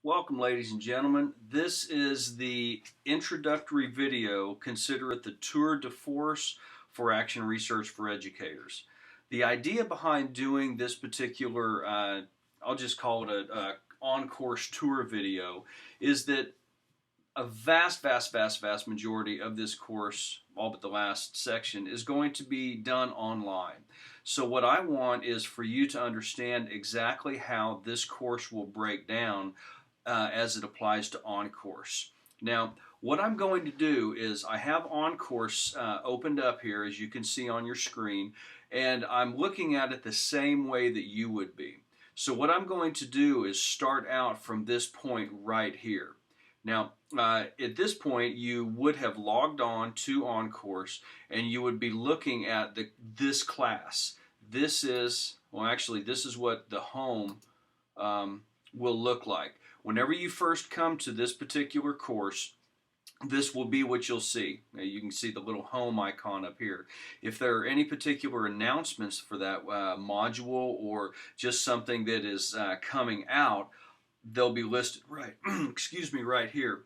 Welcome, ladies and gentlemen. This is the introductory video. Consider it the tour de force for action research for educators. The idea behind doing this particular, I'll just call it a on-course tour video, is that a vast majority of this course, all but the last section, is going to be done online. So what I want is for you to understand exactly how this course will break down as it applies to oncourse. Now, what I'm going to do is I have oncourse opened up here, as you can see on your screen, and I'm looking at it the same way that you would be. So what I'm going to do is start out from this point right here. Now, at this point, you would have logged on to oncourse, and you would be looking at this class. This is, well, actually, this is what the home will look like. Whenever you first come to this particular course, this will be what you'll see. Now, you can see the little home icon up here. If there are any particular announcements for that module or just something that is coming out, they'll be listed right, excuse me, right here.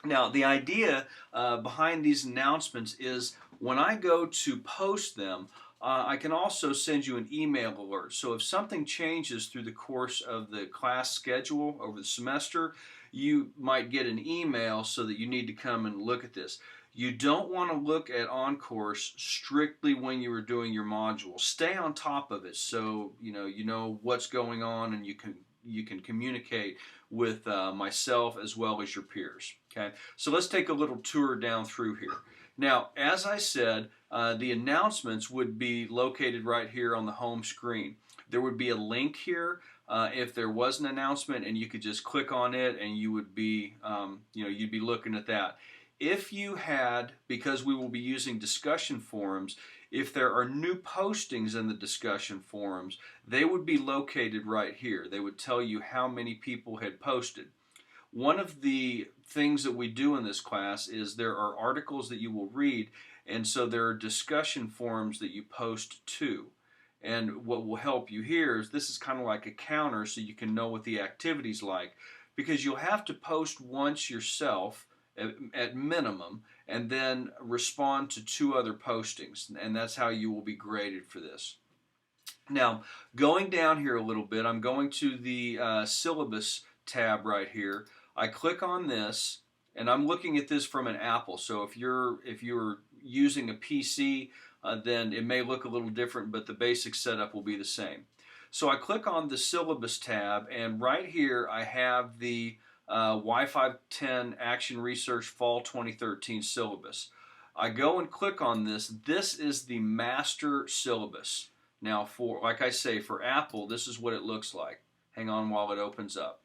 Now, the idea behind these announcements is when I go to post them, I can also send you an email alert. So if something changes through the course of the class schedule over the semester, you might get an email so that you need to come and look at this. You don't want to look at oncourse strictly when you are doing your module. Stay on top of it so you know what's going on, and you can communicate with myself as well as your peers. Okay, so let's take a little tour down through here. Now, as I said, the announcements would be located right here on the home screen. There would be a link here if there was an announcement, and you could just click on it, and you would be, you'd be looking at that. If you had, because we will be using discussion forums, if there are new postings in the discussion forums, they would be located right here. They would tell you how many people had posted. One of the things that we do in this class is there are articles that you will read, and so there are discussion forums that you post to. And what will help you here is this is kind of like a counter so you can know what the activity's like, because you'll have to post once yourself at minimum and then respond to 2 other postings, and that's how you will be graded for this. Now, going down here a little bit, I'm going to the Syllabus tab right here. I click on this, and I'm looking at this from an Apple. So if you're using a PC, then it may look a little different, but the basic setup will be the same. So I click on the Syllabus tab, and right here I have the Y510 Action Research Fall 2013 Syllabus. I go and click on this. This is the master syllabus. Now, like I say, for Apple, this is what it looks like. Hang on while it opens up.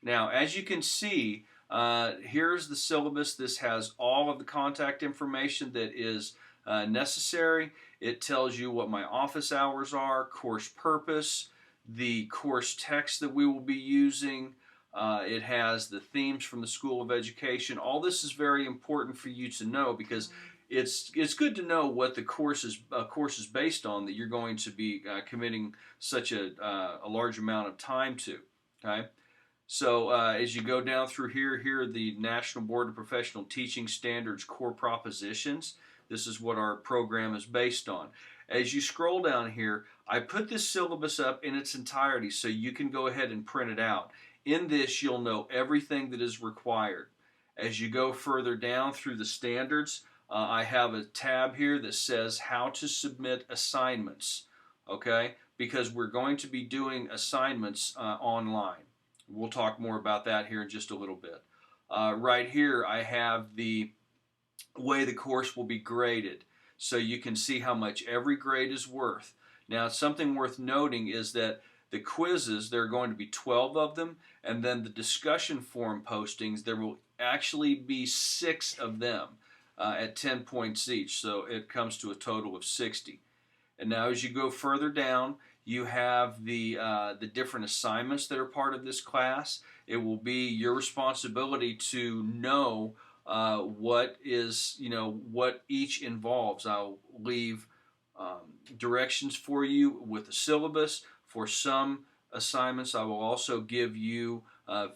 Now, as you can see, here's the syllabus. This has all of the contact information that is necessary. It tells you what my office hours are, course purpose, the course text that we will be using. It has the themes from the School of Education. All this is very important for you to know, because it's good to know what the course is based on that you're going to be committing such a large amount of time to. Okay. So as you go down through here are the National Board of Professional Teaching Standards core propositions. This is what our program is based on. As you scroll down here, I put this syllabus up in its entirety so you can go ahead and print it out. In this, you'll know everything that is required. As you go further down through the standards, I have a tab here that says how to submit assignments, okay? Because we're going to be doing assignments online. We'll talk more about that here in just a little bit. Right here, I have the way the course will be graded, so you can see how much every grade is worth. Now, something worth noting is that the quizzes, there are going to be 12 of them, and then the discussion forum postings, there will actually be 6 of them at 10 points each, so it comes to a total of 60. And now as you go further down, you have the different assignments that are part of this class. It will be your responsibility to know what each involves. I'll leave directions for you with the syllabus For some assignments, I will also give you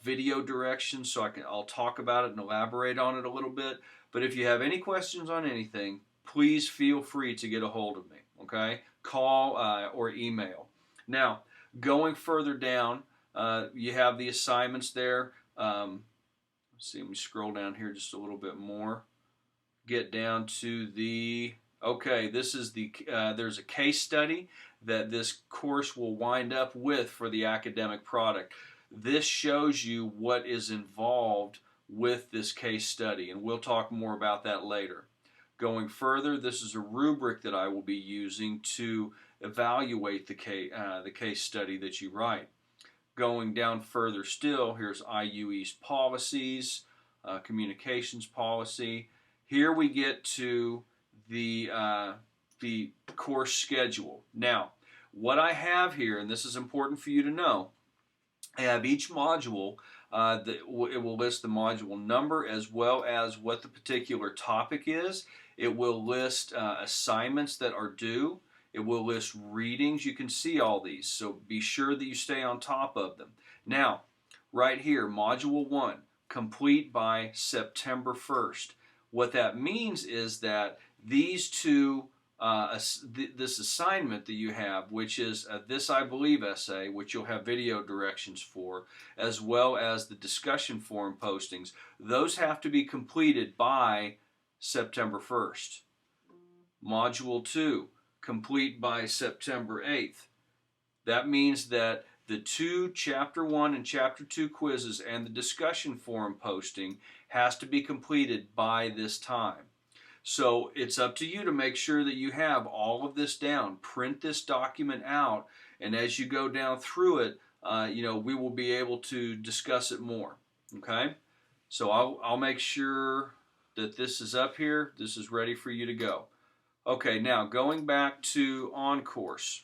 video directions, so I'll talk about it and elaborate on it a little bit. But if you have any questions on anything, please feel free to get a hold of me, okay? Call or email. Now, going further down, you have the assignments there. Let's see, let me scroll down here just a little bit more. Get down to the, okay, this is the, there's a case study that this course will wind up with for the academic product. This shows you what is involved with this case study, and we'll talk more about that later. Going further, this is a rubric that I will be using to evaluate the case study that you write. Going down further still, here's IUE's policies, communications policy. Here we get to the course schedule. Now, what I have here, and this is important for you to know, I have each module, it will list the module number as well as what the particular topic is. It will list assignments that are due. It will list readings. You can see all these, so be sure that you stay on top of them. Now, right here, Module 1, complete by September 1st. What that means is that these two, this assignment that you have, which is this I believe essay, which you'll have video directions for, as well as the discussion forum postings, those have to be completed by September 1st. Module 2, complete by September 8th. That means that the two Chapter 1 and Chapter 2 quizzes and the discussion forum posting has to be completed by this time. So it's up to you to make sure that you have all of this down. Print this document out, and as you go down through it, we will be able to discuss it more. Okay? So I'll make sure that this is up here. This is ready for you to go. Okay, now going back to oncourse.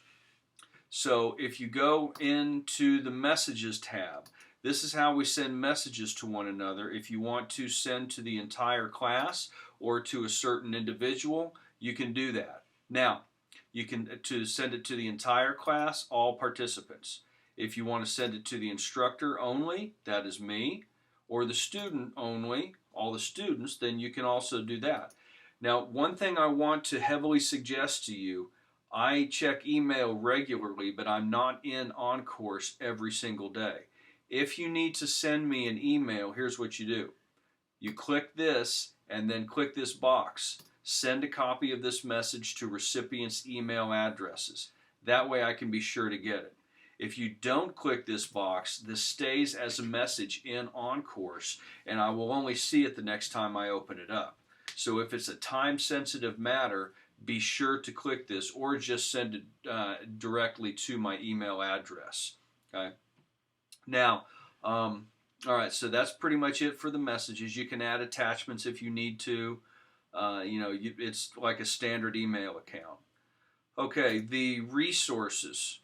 So if you go into the messages tab, this is how we send messages to one another. If you want to send to the entire class or to a certain individual, you can do that. Now, you can to send it to the entire class, all participants. If you want to send it to the instructor only, that is me, or the student only, all the students, then you can also do that. Now, one thing I want to heavily suggest to you, I check email regularly, but I'm not in oncourse every single day. If you need to send me an email, here's what you do. You click this and then click this box. Send a copy of this message to recipients' email addresses. That way I can be sure to get it. If you don't click this box, this stays as a message in oncourse, and I will only see it the next time I open it up. So if it's a time-sensitive matter, be sure to click this or just send it directly to my email address. Okay. Now, all right, so that's pretty much it for the messages. You can add attachments if you need to. It's like a standard email account. Okay, the resources.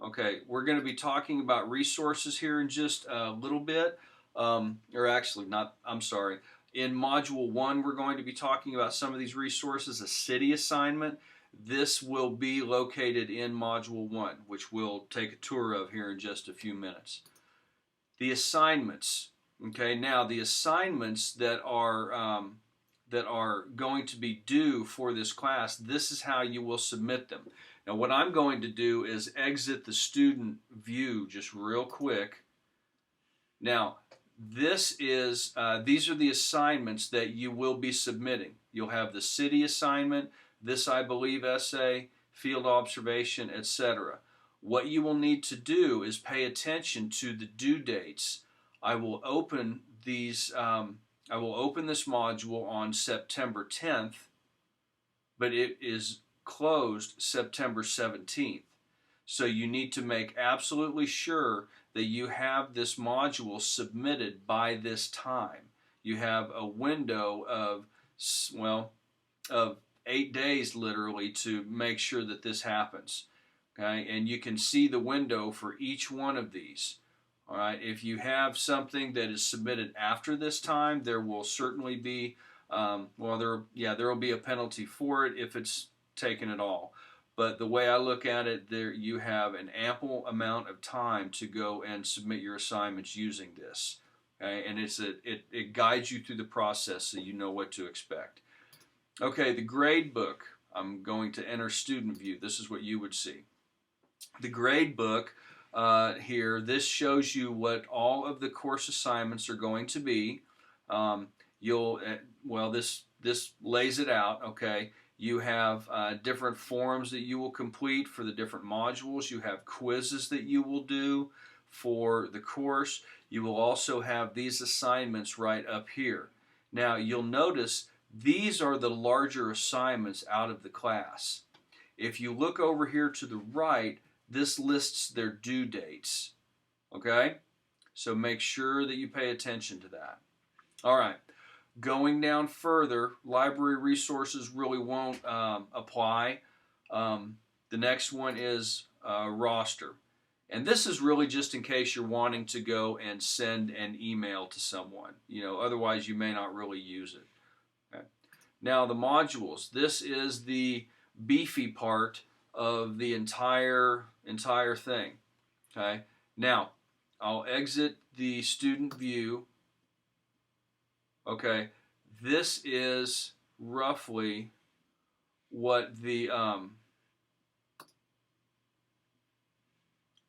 Okay, we're going to be talking about resources here in just a little bit. Or actually, not, I'm sorry. In Module 1, we're going to be talking about some of these resources, a city assignment. This will be located in Module 1, which we'll take a tour of here in just a few minutes. The assignments. Okay, now the assignments that are going to be due for this class, this is how you will submit them. Now what I'm going to do is exit the student view just real quick. Now, these are the assignments that you will be submitting. You'll have the city assignment, this I believe essay, field observation, etc. What you will need to do is pay attention to the due dates. I will open these. I will open this module on September 10th, but it is closed September 17th. So you need to make absolutely sure that you have this module submitted by this time. You have a window of 8 days literally to make sure that this happens. Okay, and you can see the window for each one of these. All right, if you have something that is submitted after this time, there will certainly be, there will be a penalty for it if it's taken at all. But the way I look at it, there you have an ample amount of time to go and submit your assignments using this. Okay? And it guides you through the process so you know what to expect. Okay, the grade book. I'm going to enter student view. This is what you would see. The grade book here, this shows you what all of the course assignments are going to be. This lays it out, okay? You have different forms that you will complete for the different modules. You have quizzes that you will do for the course. You will also have these assignments right up here. Now, you'll notice these are the larger assignments out of the class. If you look over here to the right, this lists their due dates, okay? So make sure that you pay attention to that. All right, going down further, library resources really won't apply. The next one is roster. And this is really just in case you're wanting to go and send an email to someone. Otherwise you may not really use it. Okay. Now the modules. This is the beefy part of the entire thing. Okay. Now I'll exit the student view. Okay. This is roughly what the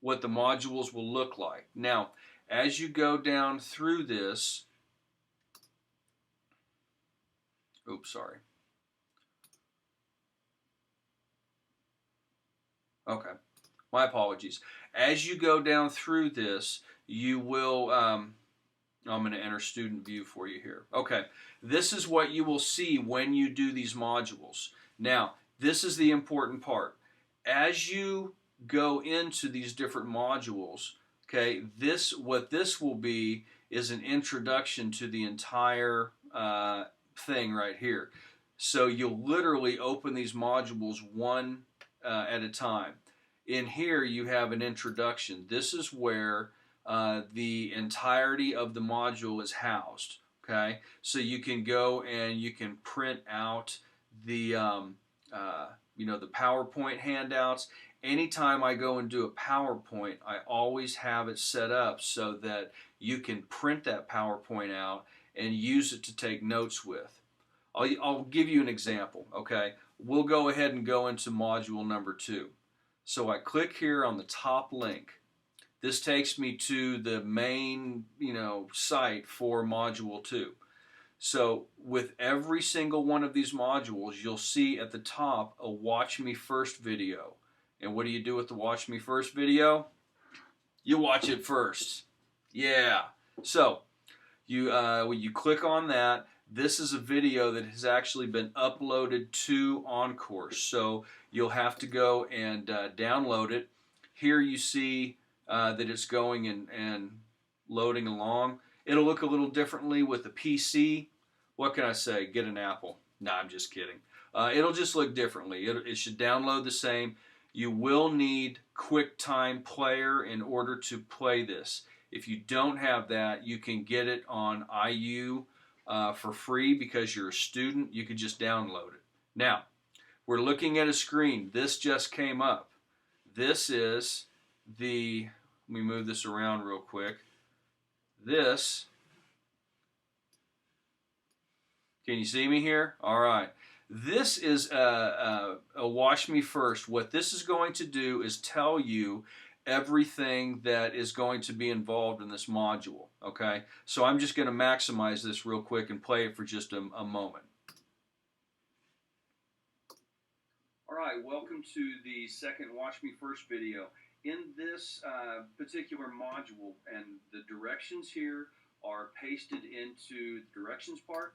modules will look like. Now, as you go down through this, Okay, my apologies. As you go down through this, you will, I'm going to enter student view for you here. Okay, this is what you will see when you do these modules. Now, this is the important part. As you go into these different modules, okay, what this will be is an introduction to the entire thing right here. So you'll literally open these modules one at a time. In here you have an introduction. This is where the entirety of the module is housed. Okay, so you can go and you can print out the the PowerPoint handouts. Anytime I go and do a PowerPoint, I always have it set up so that you can print that PowerPoint out and use it to take notes with. I'll give you an example, okay? We'll go ahead and go into module number 2. So I click here on the top link. This takes me to the main, site for module 2. So with every single one of these modules, you'll see at the top a Watch Me First video. And what do you do with the Watch Me First video? You watch it first. Yeah. So when you click on that, this is a video that has actually been uploaded to oncourse. So you'll have to go and download it. Here you see that it's going and loading along. It'll look a little differently with the PC. What can I say? Get an Apple. Nah, I'm just kidding. It'll just look differently. It should download the same. You will need QuickTime Player in order to play this. If you don't have that, you can get it on IU for free because you're a student. You could just download it. Now, we're looking at a screen. This just came up. This is let me move this around real quick. This, can you see me here? All right. This is a Watch Me First. What this is going to do is tell you everything that is going to be involved in this module. Okay, so I'm just going to maximize this real quick and play it for just a moment. All right, welcome to the second Watch Me First video. In this particular module, and the directions here are pasted into the directions part.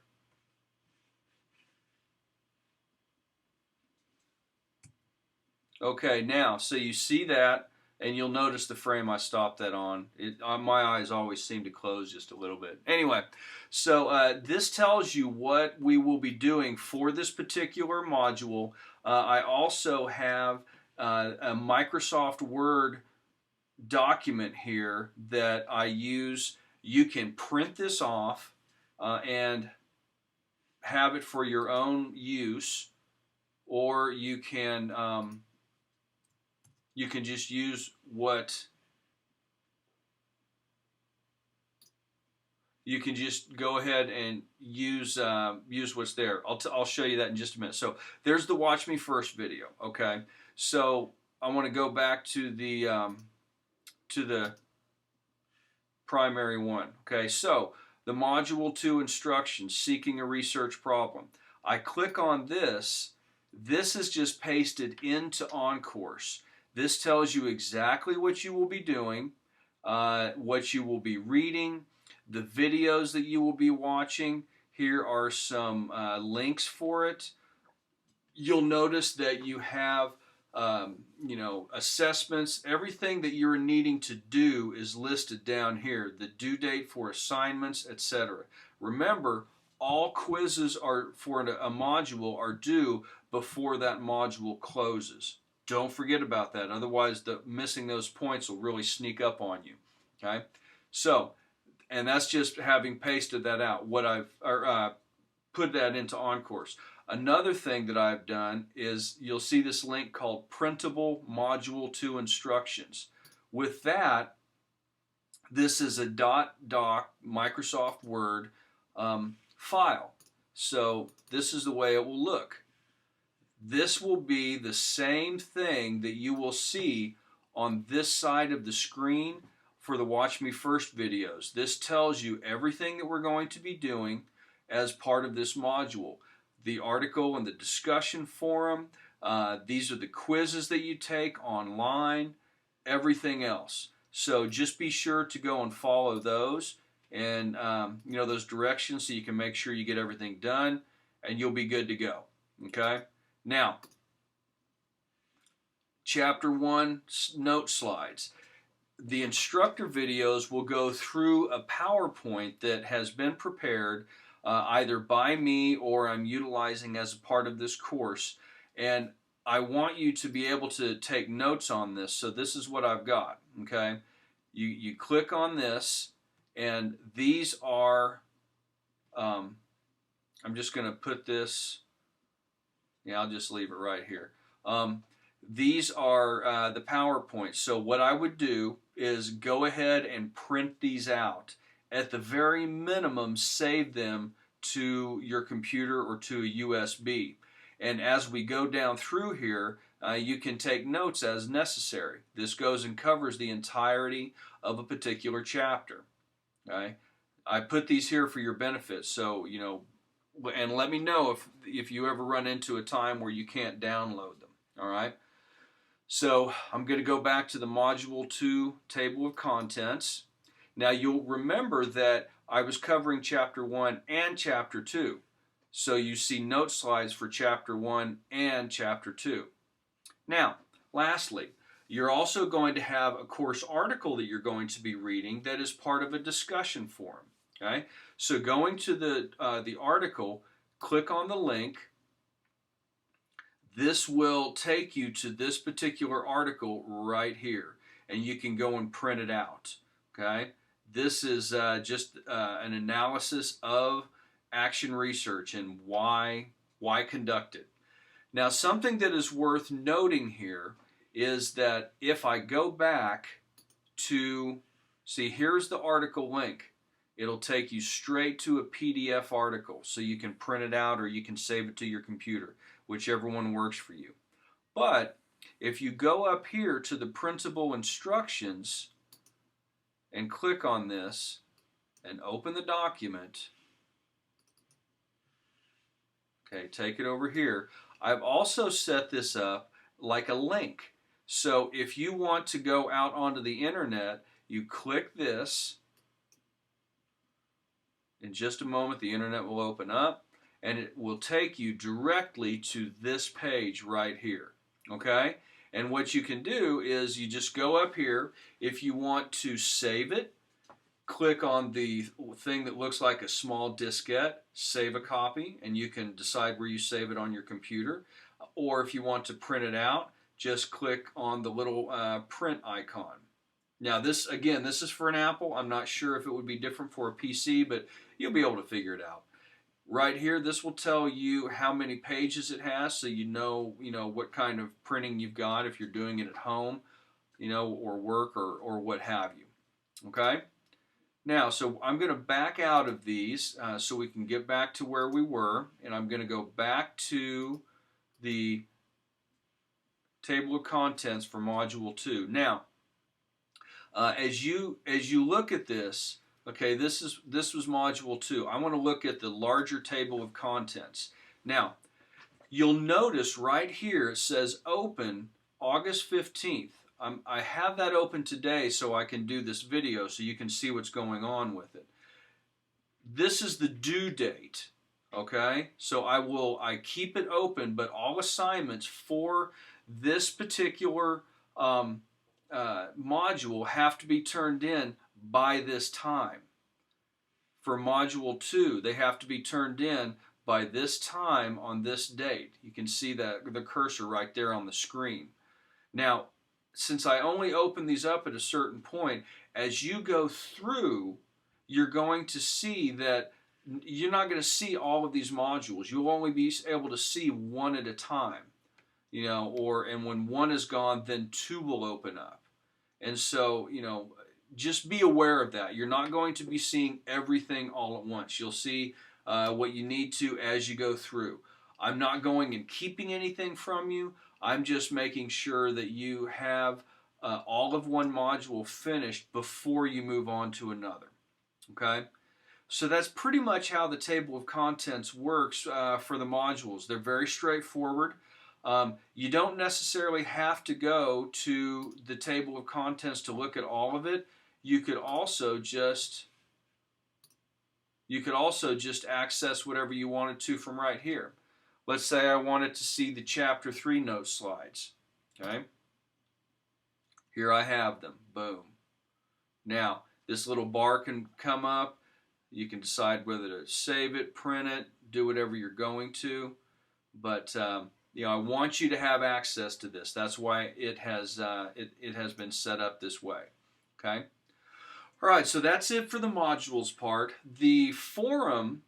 Okay, now, so you see that, and you'll notice the frame I stopped that on. My eyes always seem to close just a little bit. Anyway, so this tells you what we will be doing for this particular module. I also have a Microsoft Word document here that I use. You can print this off and have it for your own use, or you can you can just use what you can just go ahead and use what's there. I'll show you that in just a minute. So there's the Watch Me First video. Okay, so I want to go back to the primary one. Okay, so the Module 2 instructions, seeking a research problem. I click on this. This is just pasted into oncourse. This tells you exactly what you will be doing, what you will be reading, the videos that you will be watching. Here are some links for it. You'll notice that you have assessments. Everything that you're needing to do is listed down here. The due date for assignments, etc. Remember, all quizzes are for a module are due before that module closes. Don't forget about that. Otherwise, missing those points will really sneak up on you. Okay, so. And that's just having pasted that out, what I've put that into oncourse. Another thing that I've done is you'll see this link called Printable Module 2 Instructions. With that, this is a .doc Microsoft Word file. So this is the way it will look. This will be the same thing that you will see on this side of the screen for the Watch Me First videos. This tells you everything that we're going to be doing as part of this module. The article and the discussion forum, these are the quizzes that you take online, everything else. So just be sure to go and follow those and those directions so you can make sure you get everything done and you'll be good to go. Okay? Now, Chapter 1 note slides. The instructor videos will go through a PowerPoint that has been prepared either by me or I'm utilizing as a part of this course. And I want you to be able to take notes on this. So this is what I've got. Okay, you click on this, and these are. I'm just going to put this. Yeah, I'll just leave it right here. These are the PowerPoints. So what I would do is go ahead and print these out. At the very minimum, save them to your computer or to a USB. And as we go down through here, you can take notes as necessary. This goes and covers the entirety of a particular chapter. Okay? I put these here for your benefit. So, and let me know if you ever run into a time where you can't download them. All right? So I'm going to go back to the Module 2 table of contents. Now you'll remember that I was covering Chapter 1 and Chapter 2. So you see note slides for Chapter 1 and Chapter 2. Now, lastly, you're also going to have a course article that you're going to be reading that is part of a discussion forum. Okay? So going to the article, click on the link. This will take you to this particular article right here, and you can go and print it out. Okay, this is just an analysis of action research and why conduct it. Now, something that is worth noting here is that if I go back to see, here's the article link. It'll take you straight to a PDF article, so you can print it out or you can save it to your computer, whichever one works for you. But if you go up here to the Printable Instructions and click on this and open the document, okay, take it over here. I've also set this up like a link. So if you want to go out onto the internet, you click this. In just a moment, the internet will open up, and it will take you directly to this page right here. Okay? And what you can do is you just go up here. If you want to save it, click on the thing that looks like a small diskette, save a copy, and you can decide where you save it on your computer. Or if you want to print it out, just click on the little print icon. Now this is for an Apple. I'm not sure if it would be different for a PC, but you'll be able to figure it out. Right here, this will tell you how many pages it has, so you know what kind of printing you've got if you're doing it at home, or work or what have you. Okay. Now, so I'm going to back out of these so we can get back to where we were, and I'm going to go back to the table of contents for Module 2. Now, as you look at this, okay, this was Module 2. I want to look at the larger table of contents. Now, you'll notice right here it says open August 15th. I have that open today so I can do this video so you can see what's going on with it. This is the due date, okay? So I keep it open, but all assignments for this particular module have to be turned in by this time. For Module 2, they have to be turned in by this time on this date. You can see that the cursor right there on the screen. Now, since I only open these up at a certain point, as you go through, you're going to see that you're not going to see all of these modules. You'll only be able to see one at a time, and when one is gone, then two will open up. And so, just be aware of that. You're not going to be seeing everything all at once. You'll see what you need to as you go through. I'm not going and keeping anything from you. I'm just making sure that you have all of one module finished before you move on to another. Okay? So that's pretty much how the table of contents works for the modules. They're very straightforward. You don't necessarily have to go to the table of contents to look at all of it. You could also just access whatever you wanted to from right here. Let's say I wanted to see the Chapter 3 note slides. Okay? Here I have them. Boom. Now, this little bar can come up. You can decide whether to save it, print it, do whatever you're going to. But, I want you to have access to this. That's why it has been set up this way. Okay? All right, so that's it for the modules part. The forum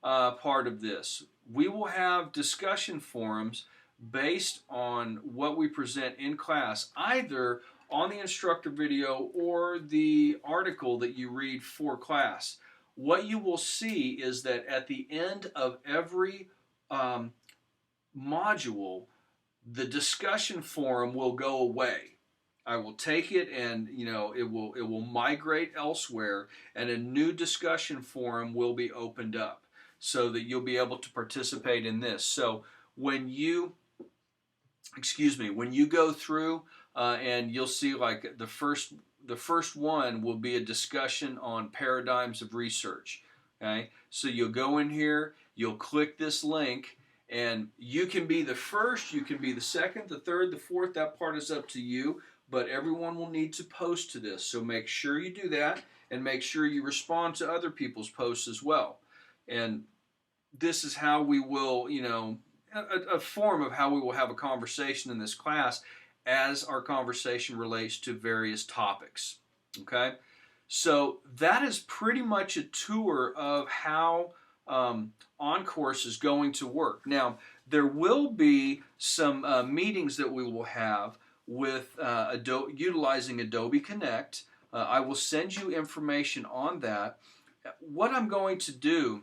part of this, we will have discussion forums based on what we present in class, either on the instructor video or the article that you read for class. What you will see is that at the end of every module, the discussion forum will go away. I will take it and it will migrate elsewhere, and a new discussion forum will be opened up so that you'll be able to participate in this. So when you go through and you'll see like the first one will be a discussion on paradigms of research. Okay, so you'll go in here, you'll click this link, and you can be the first, you can be the second, the third, the fourth. That part is up to you. But everyone will need to post to this. So make sure you do that, and make sure you respond to other people's posts as well. And this is how we will, a form of how we will have a conversation in this class as our conversation relates to various topics. Okay? So that is pretty much a tour of how oncourse is going to work. Now, there will be some meetings that we will have with utilizing Adobe Connect. I will send you information on that. What I'm going to do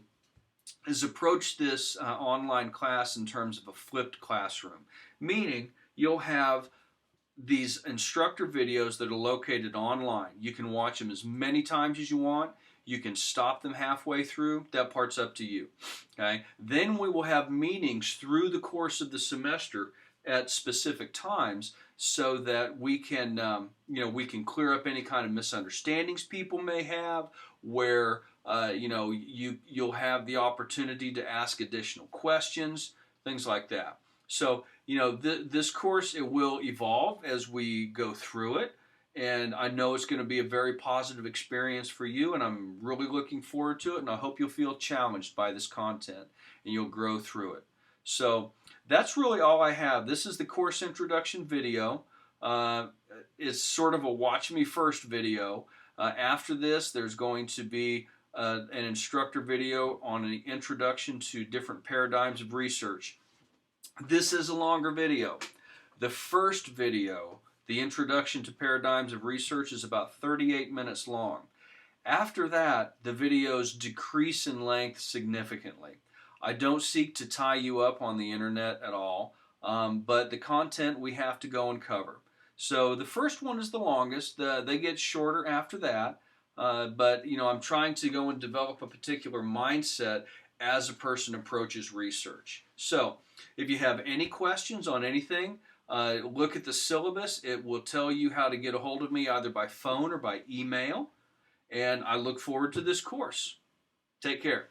is approach this online class in terms of a flipped classroom, meaning you'll have these instructor videos that are located online. You can watch them as many times as you want. You can stop them halfway through. That part's up to you. Okay? Then we will have meetings through the course of the semester at specific times, so that we can clear up any kind of misunderstandings people may have, where you'll have the opportunity to ask additional questions, things like that. So this course, it will evolve as we go through it, and I know it's going to be a very positive experience for you, and I'm really looking forward to it, and I hope you'll feel challenged by this content and you'll grow through it. So that's really all I have. This is the course introduction video. It's sort of a watch me first video. After this, there's going to be an instructor video on an introduction to different paradigms of research. This is a longer video. The first video, the introduction to paradigms of research, is about 38 minutes long. After that, the videos decrease in length significantly. I don't seek to tie you up on the internet at all, but the content we have to go and cover. So the first one is the longest. They get shorter after that, but I'm trying to go and develop a particular mindset as a person approaches research. So if you have any questions on anything, look at the syllabus. It will tell you how to get a hold of me either by phone or by email. And I look forward to this course. Take care.